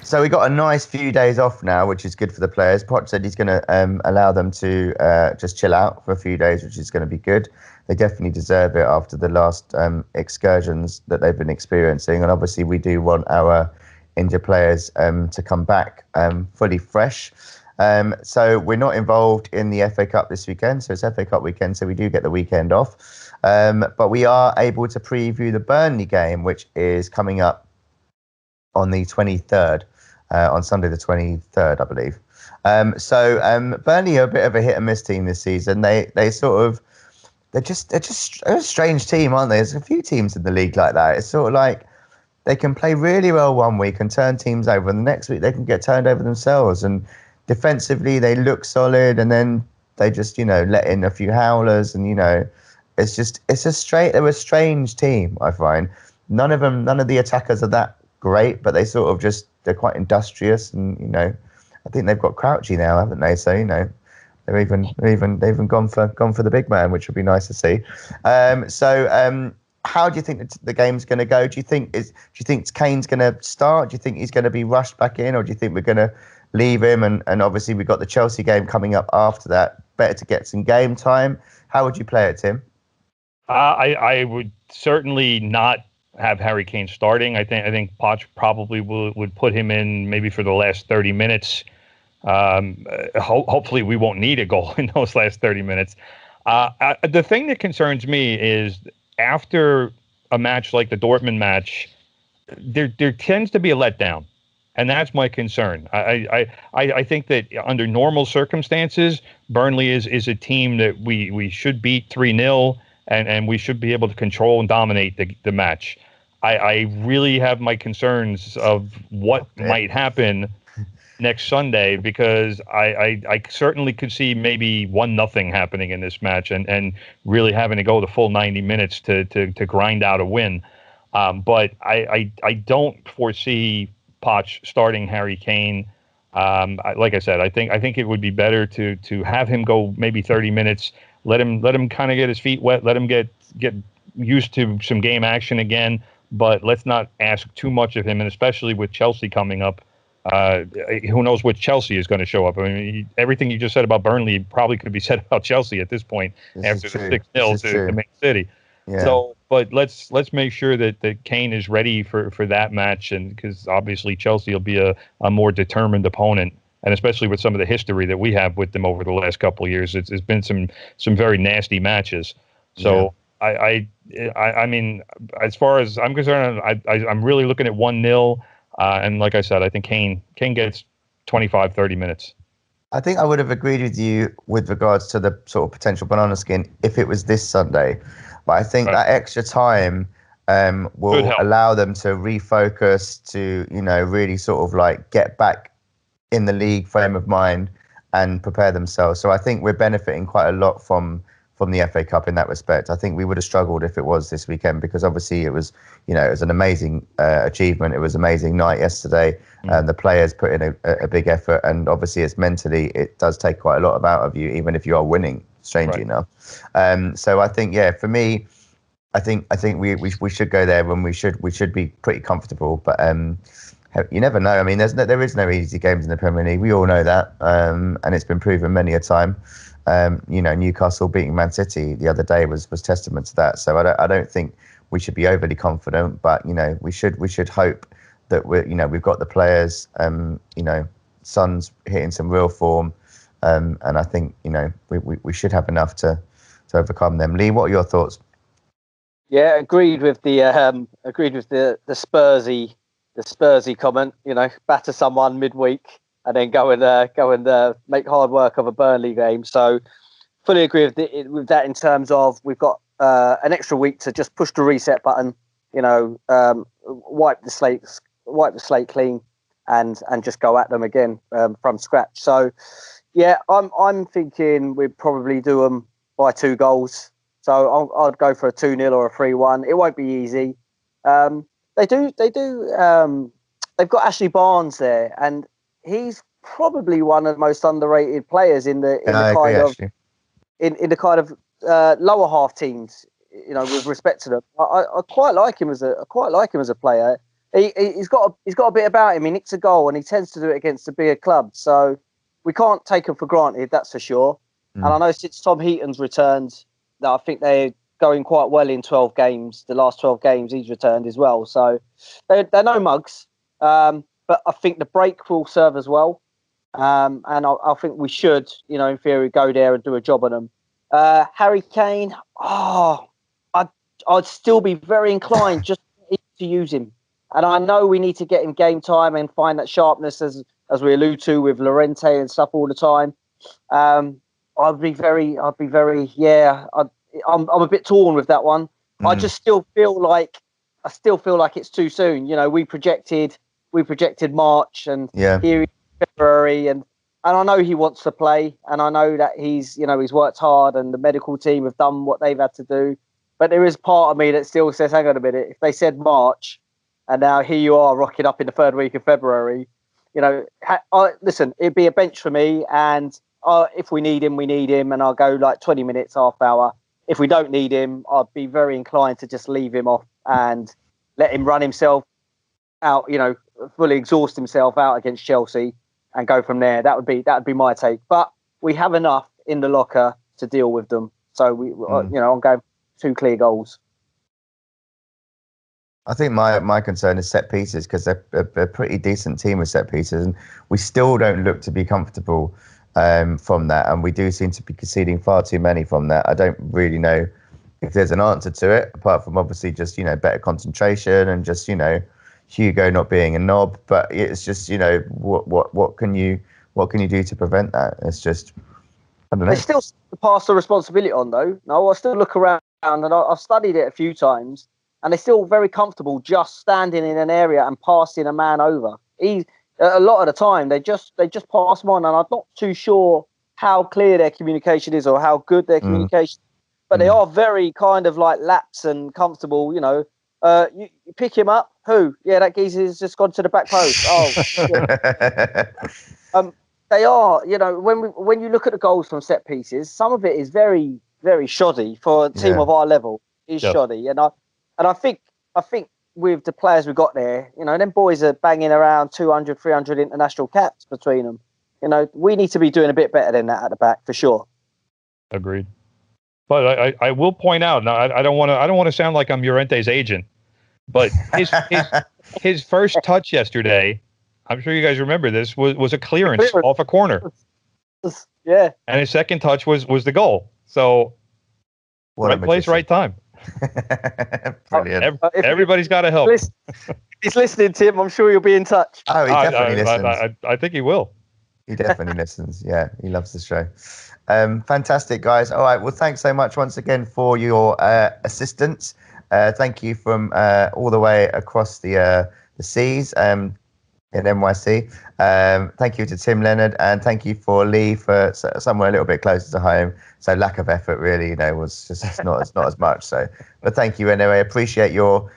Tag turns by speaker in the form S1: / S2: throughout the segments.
S1: So we got a nice few days off now, which is good for the players. Poch said he's going to allow them to just chill out for a few days, which is going to be good. They definitely deserve it after the last excursions that they've been experiencing. And obviously we do want our injured players to come back fully fresh. So we're not involved in the FA Cup this weekend. So it's FA Cup weekend, so we do get the weekend off. But we are able to preview the Burnley game, which is coming up on the 23rd, on Sunday the 23rd, I believe. Burnley are a bit of a hit and miss team this season. They're just a strange team, aren't they? There's a few teams in the league like that. It's sort of like they can play really well one week and turn teams over, and the next week they can get turned over themselves. And defensively they look solid, and then they just let in a few howlers, and they're a strange team. I find none of the attackers are that great, but they're quite industrious, and I think they've got Crouchy now, haven't they? So they've even gone for the big man, which would be nice to see. How do you think the game's going to go? Do you think Kane's going to start? Do you think he's going to be rushed back in, or do you think we're going to leave him? And obviously we've got the Chelsea game coming up after that. Better to get some game time. How would you play it, Tim?
S2: I would certainly not have Harry Kane starting. I think Poch probably would put him in maybe for the last 30 minutes. Hopefully we won't need a goal in those last 30 minutes. The thing that concerns me is after a match like the Dortmund match, there tends to be a letdown. And that's my concern. I think that under normal circumstances, Burnley is a team that we should beat 3-0, and we should be able to control and dominate the match. I really have my concerns of what might happen next Sunday, because I certainly could see maybe 1-0 happening in this match, and really having to go the full 90 minutes to grind out a win. But I don't foresee Poch starting Harry Kane. Like I said, I think it would be better to have him go maybe 30 minutes, let him kind of get his feet wet, let him get used to some game action again. But let's not ask too much of him, and especially with Chelsea coming up. Who knows what Chelsea is going to show up? I mean, everything you just said about Burnley probably could be said about Chelsea at this point after the 6-0 to Man City. Yeah. So, but let's make sure that Kane is ready for that match, and because obviously Chelsea will be a more determined opponent, and especially with some of the history that we have with them over the last couple of years, it's been some very nasty matches. So. Yeah. I mean, as far as I'm concerned, I'm really looking at 1-0. And like I said, I think Kane gets 25, 30 minutes.
S1: I think I would have agreed with you with regards to the sort of potential banana skin if it was this Sunday. But I think that extra time will allow them to refocus, to, really sort of like get back in the league frame of mind and prepare themselves. So I think we're benefiting quite a lot from the FA Cup in that respect. I think we would have struggled if it was this weekend, because obviously it was an amazing achievement. It was an amazing night yesterday. The players put in a big effort, and obviously it's mentally, it does take quite a lot out of you, even if you are winning, strangely enough. So I think, for me, I think we should go there when we should be pretty comfortable. But you never know. I mean, there is no easy games in the Premier League. We all know that, and it's been proven many a time. Newcastle beating Man City the other day was testament to that. So I don't think we should be overly confident, but we should hope that we've got the players. Son's hitting some real form, and I think we should have enough to overcome them. Leigh, what are your thoughts?
S3: Yeah, agreed with the Spursy comment. Batter someone midweek and then go and make hard work of a Burnley game. So fully agree with that in terms of we've got an extra week to just push the reset button, wipe the slate clean and just go at them again from scratch. So yeah, I'm thinking we'd probably do them by 2 goals. So I'd go for a 2-0 or a 3-1. It won't be easy. They've got Ashley Barnes there, and he's probably one of the most underrated players in the kind of lower half teams. With respect to them, I quite like him as a player. he's got a bit about him. He nicks a goal, and he tends to do it against the bigger clubs. So we can't take him for granted, that's for sure. And I know since Tom Heaton's returned, that I think they're going quite well in 12 games. The last 12 games he's returned as well. So they're no mugs. But I think the break will serve as well. And I think we should, in theory, go there and do a job on them. Harry Kane, I'd still be very inclined just to use him. And I know we need to get him game time and find that sharpness, as we allude to with Llorente and stuff all the time. I'd be very, yeah. I'm a bit torn with that one. I just still feel like it's too soon. We projected March, and here in February, and I know he wants to play, and I know that he's worked hard, and the medical team have done what they've had to do. But there is part of me that still says, hang on a minute, if they said March, and now here you are rocking up in the third week of February, listen, it'd be a bench for me, and if we need him, we need him, and I'll go like 20 minutes, half hour. If we don't need him, I'd be very inclined to just leave him off and let him run himself out, fully exhaust himself out against Chelsea and go from there. That would be my take. But we have enough in the locker to deal with them. So I'm going 2 clear goals.
S1: I think my concern is set pieces, because they're a pretty decent team with set pieces, and we still don't look to be comfortable from that, and we do seem to be conceding far too many from that. I don't really know if there's an answer to it, apart from obviously just better concentration and just Hugo not being a knob. But it's just what can you do to prevent that? It's just, I don't know.
S3: They still pass the responsibility on though. No, I still look around, and I've studied it a few times, and they're still very comfortable just standing in an area and passing a man over. A lot of the time they just pass them on, and I'm not too sure how clear their communication is or how good their communication. But they are very kind of like lax and comfortable. You pick him up. Who? Yeah, that geezer's just gone to the back post. Oh, yeah. They are. When you look at the goals from set pieces, some of it is very, very shoddy for a team of our level. Is shoddy, and I think with the players we got there, them boys are banging around 200, 300 international caps between them. We need to be doing a bit better than that at the back for sure.
S2: Agreed. But I will point out, now I don't want to sound like I'm Llorente's agent, but his first touch yesterday, I'm sure you guys remember this, was a clearance off a corner.
S3: Yeah. And
S2: his second touch was the goal. So right place, right time.
S1: Brilliant.
S2: Everybody's got to help.
S3: He's listening, Tim. I'm sure you'll be in touch.
S1: Oh, he definitely listens.
S2: I think he will.
S1: He definitely listens. Yeah, he loves the show. Fantastic, guys. All right. Well, thanks so much once again for your assistance. Thank you from all the way across the seas in NYC. Thank you to Tim Leonard, and thank you for Leigh for somewhere a little bit closer to home. So lack of effort really, was just not as much. So, but thank you anyway. Appreciate your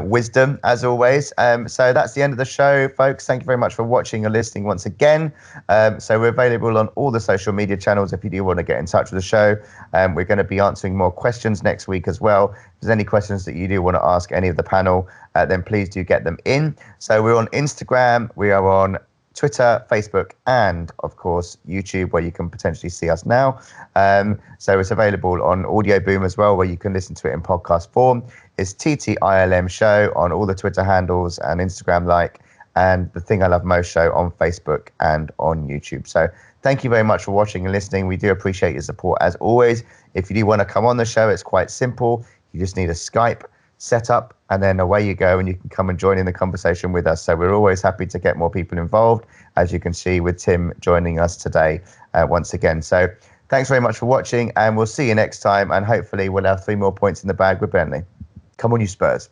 S1: wisdom as always. So that's the end of the show, folks. Thank you very much for watching and listening once again. So we're available on all the social media channels if you do want to get in touch with the show. We're going to be answering more questions next week as well. If there's any questions that you do want to ask any of the panel, then please do get them in. So we're on Instagram, we are on Twitter, Facebook, and of course YouTube, where you can potentially see us now. So it's available on Audio Boom as well, where you can listen to it in podcast form. It's TTILM Show on all the Twitter handles and Instagram and The Thing I Love Most Show on Facebook and on YouTube. So thank you very much for watching and listening. We do appreciate your support as always. If you do want to come on the show, it's quite simple. You just need a Skype set up, and then away you go, and you can come and join in the conversation with us. So we're always happy to get more people involved, as you can see with Tim joining us today once again. So thanks very much for watching, and we'll see you next time, and hopefully we'll have 3 more points in the bag with Burnley. Come on, you Spurs.